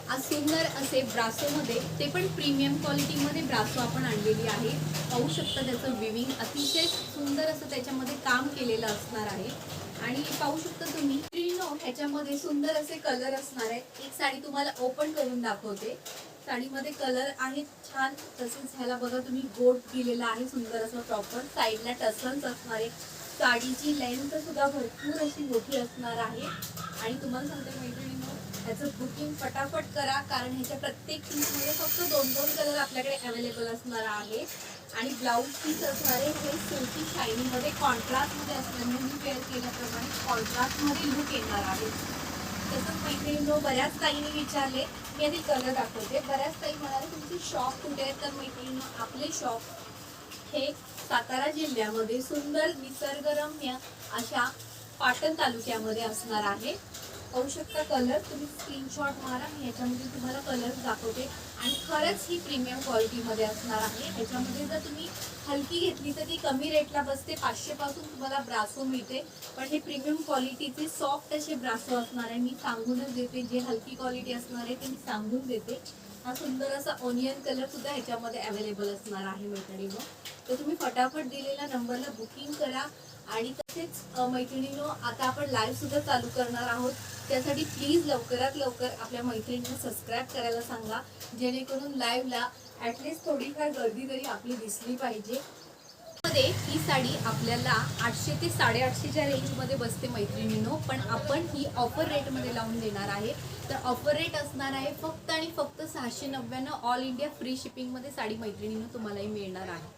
आज सुंदर असे ब्रासोमध्ये, ते पण प्रीमियम क्वालिटीमध्ये ब्रासो आपण आणलेली आहे। पाहू शकता त्याचं विविंग अतिशय सुंदर असं त्याच्यामध्ये काम केलेलं असणार आहे। आणि पाहू शकता तुम्ही ह्याच्यामध्ये सुंदर असे कलर असणार आहे। एक साडी तुम्हाला ओपन करून दाखवते। साडीमध्ये कलर आहे छान, तसेच ह्याला बघा तुम्ही गोट दिलेला आहे सुंदर असं प्रॉपर। साईडला टसल्स असणार आहे। साडीची लेंथ सुद्धा भरपूर अशी मोठी असणार आहे। आणि तुम्हाला सांगते मैत्रिणींनो, ह्याचं बुकिंग फटाफट करा, कारण ह्याच्या प्रत्येक पीसमध्ये फक्त 2-2 कलर आपल्याकडे अवेलेबल असणार आहे। आणि ब्लाऊज पीस असणार आहे हे सिल्की शायनिंगमध्ये कॉन्ट्रास्टमध्ये असल्यामुळे मी वेअर केल्याप्रमाणे कॉन्ट्रास्टमध्ये लुक येणार आहे। तसंच मैत्रिणींनो, बऱ्याच ताईंनी विचारले, मी आधी कलर दाखवते। बऱ्याच ताई म्हणाले तुमचे शॉप कुठे आहे, तर मैत्रिणींनो आपले शॉप हे सातारा जिल्ह्यामध्ये सुंदर निसर्गरम्य अशा पाटण तालुक्यामध्ये असणार आहे। पाहू शकता कलर, तुम्ही स्क्रीनशॉट मारा, मी याच्यामध्ये तुम्हाला कलर दाखवते। आणि खरंच ही प्रीमियम क्वालिटीमध्ये असणार आहे। ह्याच्यामध्ये जर तुम्ही हलकी घेतली तर ती कमी रेटला बसते, 500 पासून तुम्हाला ब्रासो मिळते। पण हे प्रीमियम क्वालिटीचे सॉफ्ट असे ब्रासो असणार आहे। मी सांगूनच देते, जे हलकी क्वालिटी असणार आहे ते मी सांगून देते। हा सुंदर असा ऑनियन कलर सुद्धा ह्याच्यामध्ये अवेलेबल असणार आहे मैत्रिणींनो। तर तुम्ही फटाफट दिलेल्या नंबरला बुकिंग करा। आणि तसेच मैत्रिणींनो, आता आपण लाईव्ह सुद्धा चालू करणार आहोत, त्यासाठी प्लीज लवकरात लवकर आपल्या मैत्रिणींना सबस्क्राईब करायला सांगा, जेणेकरून लाईव्हला ॲटलिस्ट थोडीफार गर्दी तरी आपली दिसली पाहिजे। ही साडी आपल्याला 800 ते 850च्या रेंजमध्ये बसते मैत्रिणींनो, पण आपण ही ऑफर रेटमध्ये लावून देणार आहे। तर ऑफर रेट असणार आहे फक्त आणि फक्त 699, ऑल इंडिया फ्री शिपिंगमध्ये साडी मैत्रिणींनो तुम्हालाही मिळणार आहे।